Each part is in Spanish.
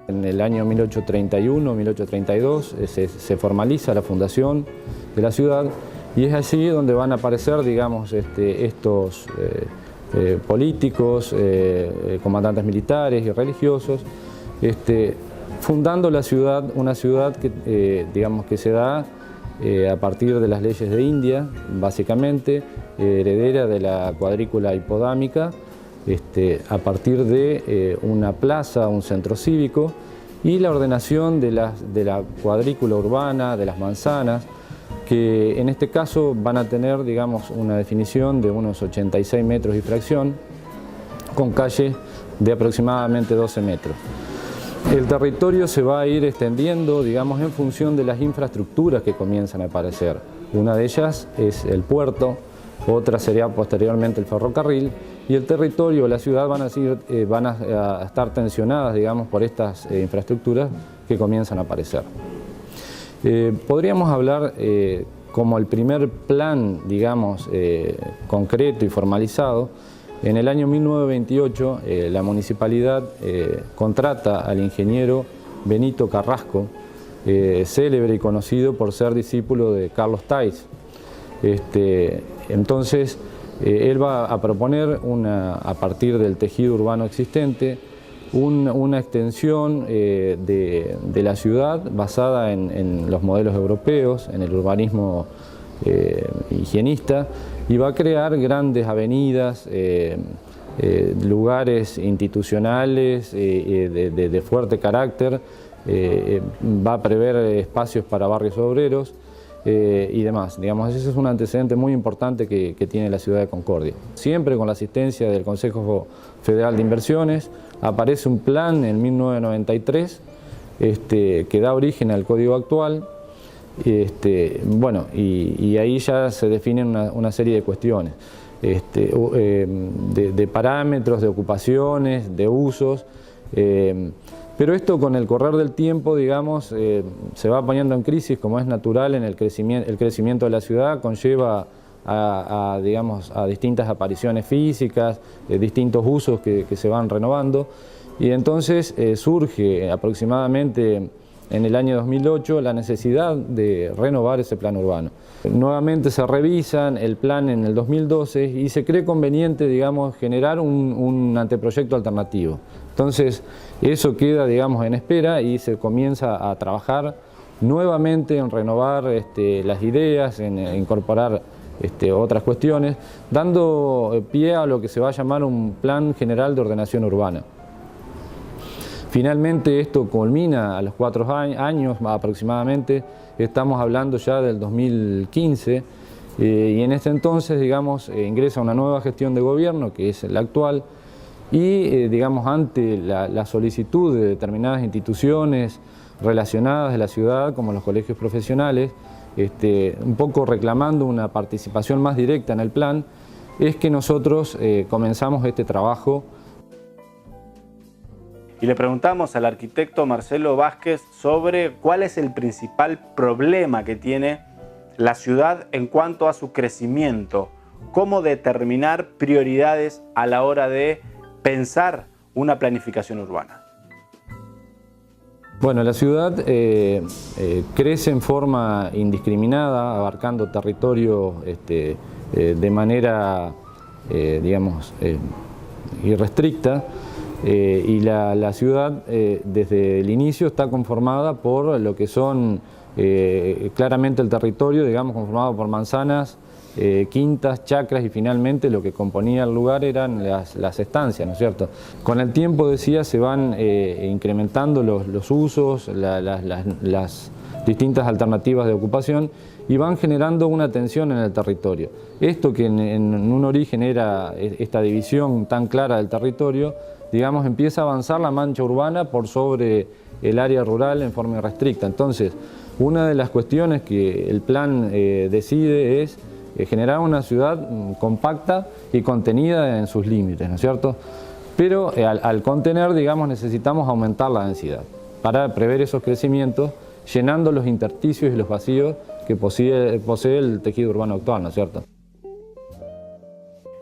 En el año 1831-1832 se formaliza la fundación de la ciudad y es allí donde van a aparecer, digamos, estos políticos, comandantes militares y religiosos, fundando la ciudad, una ciudad que, digamos, que se da a partir de las leyes de India, básicamente, heredera de la cuadrícula hipodámica, a partir de una plaza, un centro cívico y la ordenación de la cuadrícula urbana, de las manzanas, que en este caso van a tener, digamos, una definición de unos 86 metros y fracción, con calles de aproximadamente 12 metros. El territorio se va a ir extendiendo, digamos, en función de las infraestructuras que comienzan a aparecer. Una de ellas es el puerto, otra sería posteriormente el ferrocarril, y el territorio, la ciudad van a estar tensionadas, digamos, por estas infraestructuras que comienzan a aparecer. Podríamos hablar como el primer plan, digamos, concreto y formalizado. En el año 1928 la municipalidad contrata al ingeniero Benito Carrasco, célebre y conocido por ser discípulo de Carlos Thais. Entonces, él va a proponer, a partir del tejido urbano existente, una extensión de la ciudad basada en los modelos europeos, en el urbanismo higienista, y va a crear grandes avenidas, lugares institucionales de fuerte carácter, va a prever espacios para barrios obreros, y demás. Digamos, ese es un antecedente muy importante que tiene la ciudad de Concordia. Siempre con la asistencia del Consejo Federal de Inversiones, aparece un plan en 1993 que da origen al código actual. Bueno, y ahí ya se definen una serie de cuestiones, de parámetros, de ocupaciones, de usos. Pero esto con el correr del tiempo, digamos, se va poniendo en crisis, como es natural en el crecimiento de la ciudad, conlleva digamos, a distintas apariciones físicas, distintos usos que se van renovando, y entonces surge aproximadamente en el año 2008 la necesidad de renovar ese plan urbano. Nuevamente se revisan el plan en el 2012 y se cree conveniente, digamos, generar un anteproyecto alternativo. Entonces eso queda, digamos, en espera y se comienza a trabajar nuevamente en renovar las ideas, en incorporar otras cuestiones, dando pie a lo que se va a llamar un plan general de ordenación urbana. Finalmente esto culmina a los 4 años aproximadamente, estamos hablando ya del 2015, y en este entonces, digamos, ingresa una nueva gestión de gobierno, que es la actual, y digamos, ante la solicitud de determinadas instituciones relacionadas de la ciudad, como los colegios profesionales, un poco reclamando una participación más directa en el plan, es que nosotros comenzamos este trabajo. Y le preguntamos al arquitecto Marcelo Vázquez sobre cuál es el principal problema que tiene la ciudad en cuanto a su crecimiento, cómo determinar prioridades a la hora de pensar una planificación urbana. Bueno, la ciudad crece en forma indiscriminada, abarcando territorio de manera, digamos, irrestricta, y la ciudad desde el inicio está conformada por lo que son claramente el territorio, digamos, conformado por manzanas, quintas, chacras, y finalmente lo que componía el lugar eran las estancias, ¿no es cierto? Con el tiempo, decía, se van incrementando los usos, las distintas alternativas de ocupación, y van generando una tensión en el territorio. Esto que en un origen era esta división tan clara del territorio, digamos, empieza a avanzar la mancha urbana por sobre el área rural en forma irrestricta. Entonces, una de las cuestiones que el plan decide es generar una ciudad compacta y contenida en sus límites, ¿no es cierto? Pero al contener, digamos, necesitamos aumentar la densidad para prever esos crecimientos, llenando los intersticios y los vacíos que posee el tejido urbano actual, ¿no es cierto?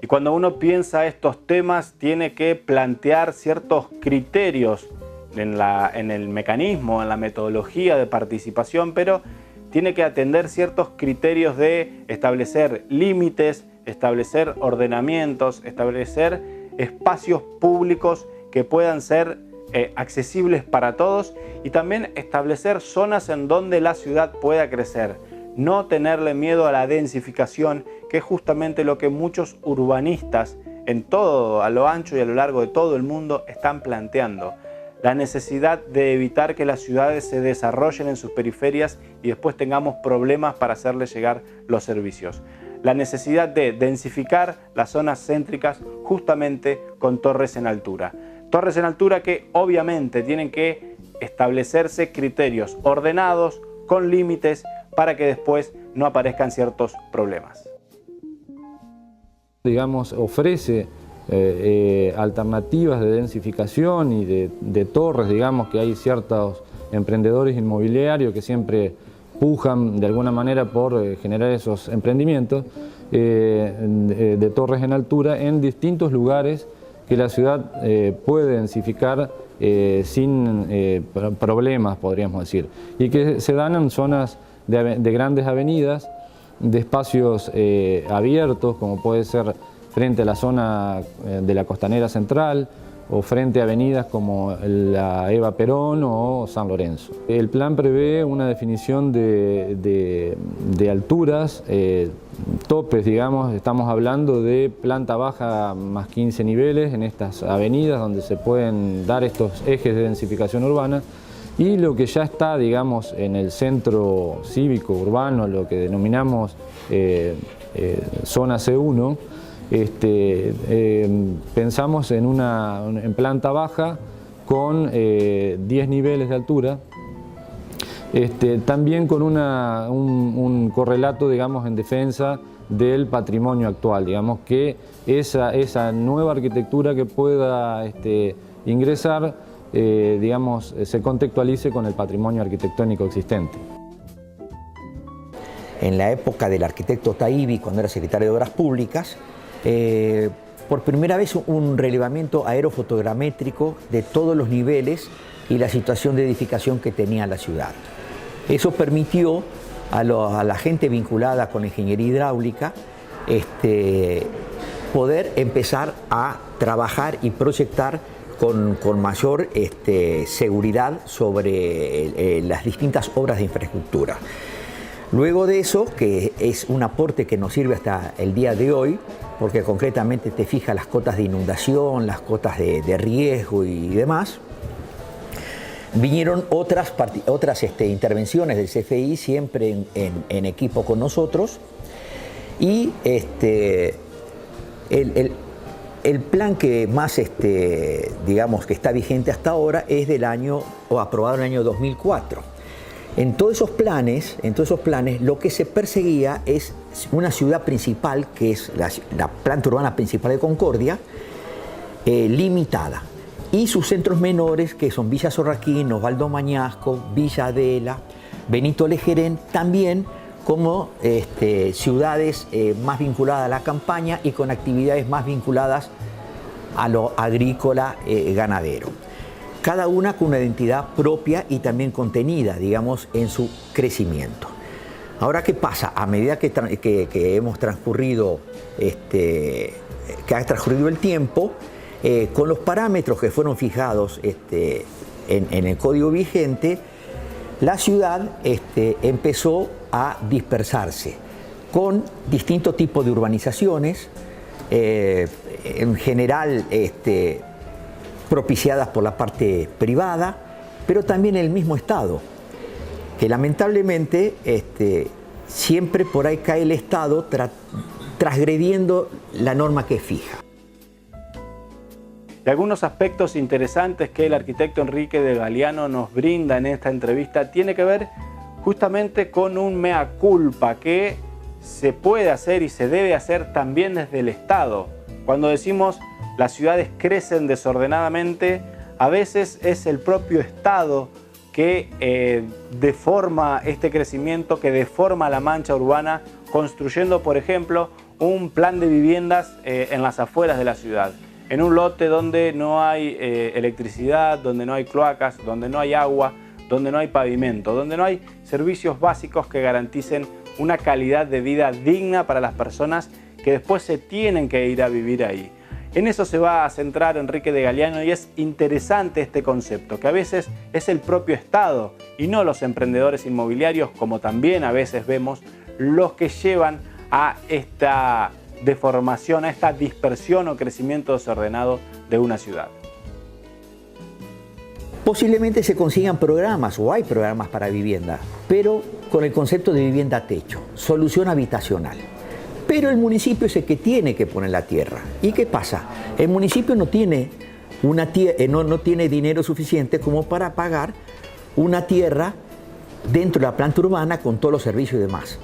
Y cuando uno piensa estos temas, tiene que plantear ciertos criterios en el mecanismo, en la metodología de participación, pero tiene que atender ciertos criterios de establecer límites, establecer ordenamientos, establecer espacios públicos que puedan ser accesibles para todos y también establecer zonas en donde la ciudad pueda crecer. No tenerle miedo a la densificación, que es justamente lo que muchos urbanistas a lo ancho y a lo largo de todo el mundo están planteando. La necesidad de evitar que las ciudades se desarrollen en sus periferias y después tengamos problemas para hacerles llegar los servicios. La necesidad de densificar las zonas céntricas justamente con torres en altura. Torres en altura que obviamente tienen que establecerse criterios ordenados, con límites, para que después no aparezcan ciertos problemas. Digamos, ofrece alternativas de densificación y de torres, digamos que hay ciertos emprendedores inmobiliarios que siempre pujan de alguna manera por generar esos emprendimientos de torres en altura en distintos lugares que la ciudad puede densificar sin problemas, podríamos decir, y que se dan en zonas de grandes avenidas, de espacios abiertos, como puede ser frente a la zona de la Costanera Central o frente a avenidas como la Eva Perón o San Lorenzo. El plan prevé una definición de alturas, topes, digamos, estamos hablando de planta baja más 15 niveles en estas avenidas donde se pueden dar estos ejes de densificación urbana. Y lo que ya está, digamos, en el centro cívico urbano, lo que denominamos zona C1, pensamos en planta baja con 10 niveles de altura, también con un correlato, digamos, en defensa del patrimonio actual, digamos, que esa nueva arquitectura que pueda ingresar digamos, se contextualice con el patrimonio arquitectónico existente. En la época del arquitecto Taibbi, cuando era secretario de Obras Públicas, por primera vez un relevamiento aerofotogramétrico de todos los niveles y la situación de edificación que tenía la ciudad. Eso permitió a la gente vinculada con la ingeniería hidráulica poder empezar a trabajar y proyectar con mayor seguridad sobre las distintas obras de infraestructura. Luego de eso, que es un aporte que nos sirve hasta el día de hoy, porque concretamente te fija las cotas de inundación, las cotas de riesgo y demás, vinieron otras intervenciones del CFI, siempre en equipo con nosotros, y el plan que más, digamos, que está vigente hasta ahora es aprobado en el año 2004. En todos esos planes, lo que se perseguía es una ciudad principal, que es la planta urbana principal de Concordia, limitada. Y sus centros menores, que son Villa Sorraquín, Osvaldo Mañasco, Villa Adela, Benito Lejerén, también como ciudades más vinculadas a la campaña y con actividades más vinculadas a lo agrícola ganadero. Cada una con una identidad propia y también contenida, digamos, en su crecimiento. Ahora, ¿qué pasa? A medida que hemos transcurrido, que ha transcurrido el tiempo, con los parámetros que fueron fijados en el código vigente, la ciudad empezó a dispersarse con distintos tipos de urbanizaciones, en general propiciadas por la parte privada, pero también el mismo Estado, que lamentablemente siempre por ahí cae el Estado transgrediendo la norma que fija. Y algunos aspectos interesantes que el arquitecto Enrique de Galeano nos brinda en esta entrevista tiene que ver justamente con un mea culpa que se puede hacer y se debe hacer también desde el Estado. Cuando decimos las ciudades crecen desordenadamente, a veces es el propio Estado que deforma este crecimiento, que deforma la mancha urbana, construyendo, por ejemplo, un plan de viviendas en las afueras de la ciudad. en un lote donde no hay electricidad, donde no hay cloacas, donde no hay agua, donde no hay pavimento, donde no hay servicios básicos que garanticen una calidad de vida digna para las personas que después se tienen que ir a vivir ahí. En eso se va a centrar Enrique de Galiano y es interesante este concepto, que a veces es el propio Estado y no los emprendedores inmobiliarios, como también a veces vemos, los que llevan a esta deformación, a esta dispersión o crecimiento desordenado de una ciudad. Posiblemente se consigan programas o hay programas para vivienda, pero con el concepto de vivienda a techo, solución habitacional. Pero el municipio es el que tiene que poner la tierra. ¿Y qué pasa? El municipio no tiene dinero suficiente como para pagar una tierra dentro de la planta urbana con todos los servicios y demás.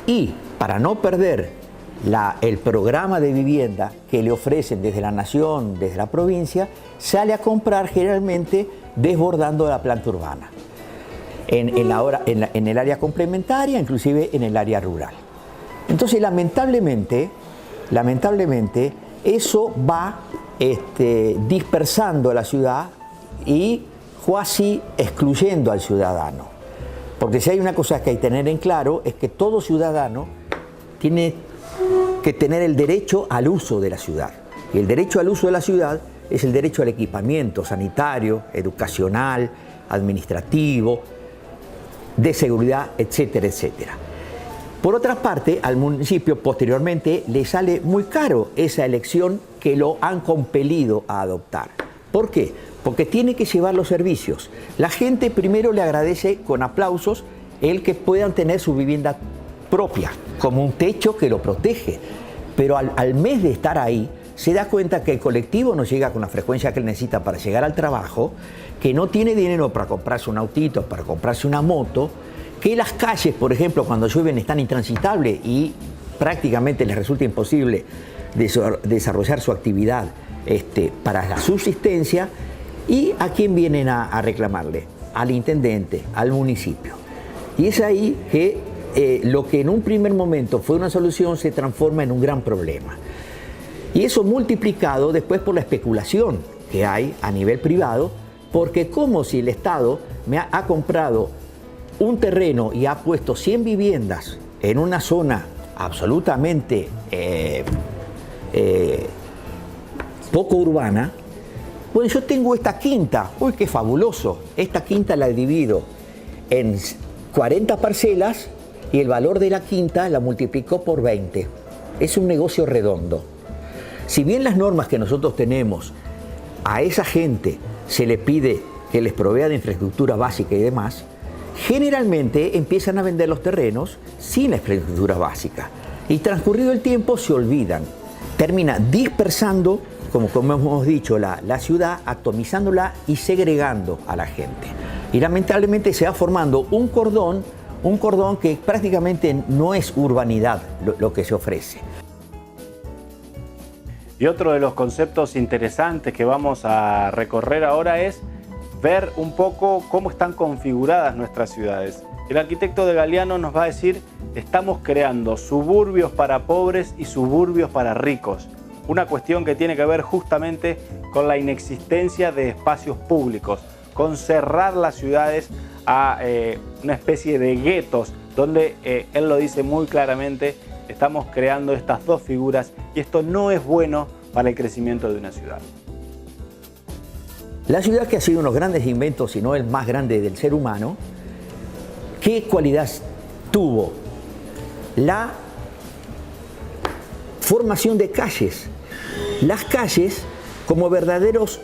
Y para no perder el programa de vivienda que le ofrecen desde la nación, desde la provincia, sale a comprar generalmente desbordando la planta urbana. En el área complementaria, inclusive en el área rural. Entonces, lamentablemente, eso va dispersando a la ciudad y cuasi excluyendo al ciudadano. Porque si hay una cosa que hay que tener en claro, es que todo ciudadano tiene que tener el derecho al uso de la ciudad. Y el derecho al uso de la ciudad es el derecho al equipamiento sanitario, educacional, administrativo, de seguridad, etcétera, etcétera. Por otra parte, al municipio posteriormente le sale muy caro esa elección que lo han compelido a adoptar. ¿Por qué? Porque tiene que llevar los servicios. La gente primero le agradece con aplausos el que puedan tener su vivienda propia, como un techo que lo protege. Pero al mes de estar ahí, se da cuenta que el colectivo no llega con la frecuencia que él necesita para llegar al trabajo, que no tiene dinero para comprarse un autito, para comprarse una moto, que las calles, por ejemplo, cuando llueven están intransitables y prácticamente les resulta imposible desarrollar su actividad para la subsistencia. ¿Y a quién vienen a reclamarle? Al intendente, al municipio. Y es ahí que lo que en un primer momento fue una solución se transforma en un gran problema. Y eso multiplicado después por la especulación que hay a nivel privado, porque como si el Estado ha comprado un terreno y ha puesto 100 viviendas en una zona absolutamente poco urbana, bueno, yo tengo esta quinta, uy, qué fabuloso, esta quinta la divido en 40 parcelas y el valor de la quinta la multiplicó por 20. Es un negocio redondo. Si bien las normas que nosotros tenemos, a esa gente se le pide que les provea de infraestructura básica y demás, generalmente empiezan a vender los terrenos sin la infraestructura básica. Y transcurrido el tiempo se olvidan. Termina dispersando, como hemos dicho, la ciudad, atomizándola y segregando a la gente. Y lamentablemente se va formando un cordón que prácticamente no es urbanidad lo que se ofrece. Y otro de los conceptos interesantes que vamos a recorrer ahora es ver un poco cómo están configuradas nuestras ciudades. El arquitecto de Galiano nos va a decir, estamos creando suburbios para pobres y suburbios para ricos. Una cuestión que tiene que ver justamente con la inexistencia de espacios públicos, con cerrar las ciudades a una especie de guetos, donde él lo dice muy claramente, estamos creando estas dos figuras y esto no es bueno para el crecimiento de una ciudad. La ciudad, que ha sido unos grandes inventos, si no el más grande del ser humano, ¿qué cualidad tuvo? La formación de calles. Las calles como verdaderos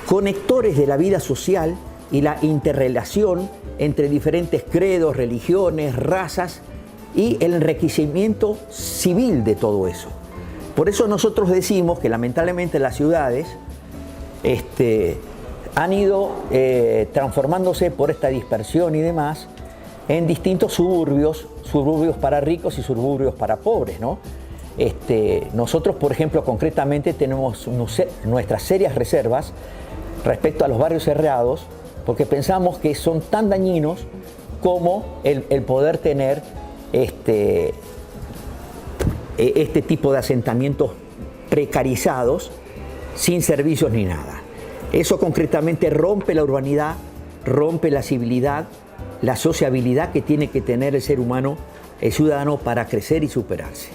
conectores de la vida social y la interrelación entre diferentes credos, religiones, razas y el enriquecimiento civil de todo eso. Por eso nosotros decimos que lamentablemente las ciudades han ido transformándose por esta dispersión y demás en distintos suburbios para ricos y suburbios para pobres, ¿no? Nosotros, por ejemplo, concretamente tenemos nuestras serias reservas respecto a los barrios cerrados, porque pensamos que son tan dañinos como el poder tener este tipo de asentamientos precarizados sin servicios ni nada. Eso concretamente rompe la urbanidad, rompe la civilidad, la sociabilidad que tiene que tener el ser humano, el ciudadano, para crecer y superarse.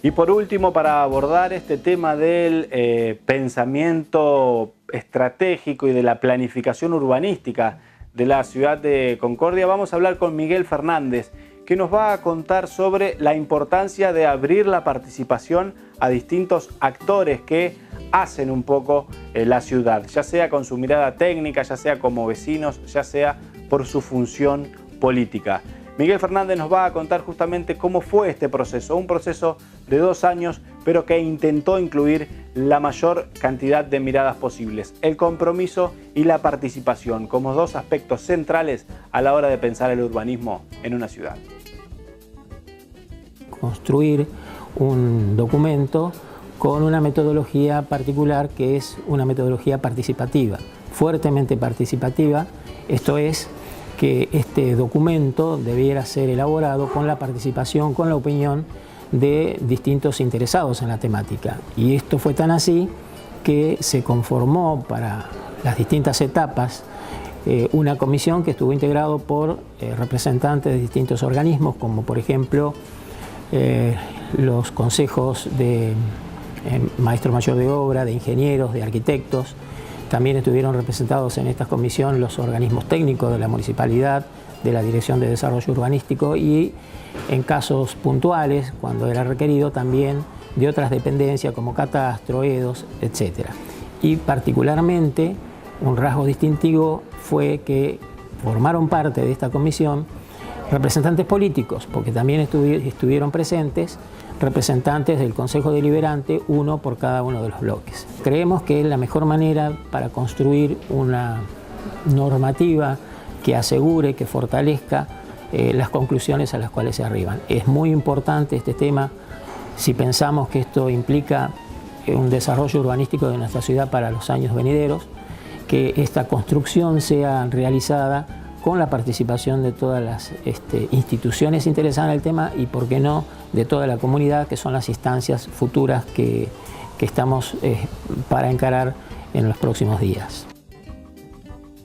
Y por último, para abordar este tema del pensamiento estratégico y de la planificación urbanística de la ciudad de Concordia, vamos a hablar con Miguel Fernández, que nos va a contar sobre la importancia de abrir la participación a distintos actores que hacen un poco la ciudad, ya sea con su mirada técnica, ya sea como vecinos, ya sea por su función política. Miguel Fernández nos va a contar justamente cómo fue este proceso, un proceso de 2 años, pero que intentó incluir la mayor cantidad de miradas posibles, el compromiso y la participación como 2 aspectos centrales a la hora de pensar el urbanismo en una ciudad. Construir un documento con una metodología particular que es una metodología participativa, fuertemente participativa, esto es, que este documento debiera ser elaborado con la participación, con la opinión de distintos interesados en la temática. Y esto fue tan así que se conformó para las distintas etapas una comisión que estuvo integrado por representantes de distintos organismos, como por ejemplo los consejos de maestro mayor de obra, de ingenieros, de arquitectos. También estuvieron representados en esta comisión los organismos técnicos de la municipalidad, de la Dirección de Desarrollo Urbanístico y, en casos puntuales, cuando era requerido, también de otras dependencias como catastro, EDOS, etc. Y particularmente un rasgo distintivo fue que formaron parte de esta comisión representantes políticos, porque también estuvieron presentes representantes del Consejo Deliberante, uno por cada uno de los bloques. Creemos que es la mejor manera para construir una normativa que asegure, que fortalezca las conclusiones a las cuales se arriban. Es muy importante este tema si pensamos que esto implica un desarrollo urbanístico de nuestra ciudad para los años venideros, que esta construcción sea realizada con la participación de todas las instituciones interesadas en el tema y, por qué no, de toda la comunidad, que son las instancias futuras que estamos para encarar en los próximos días.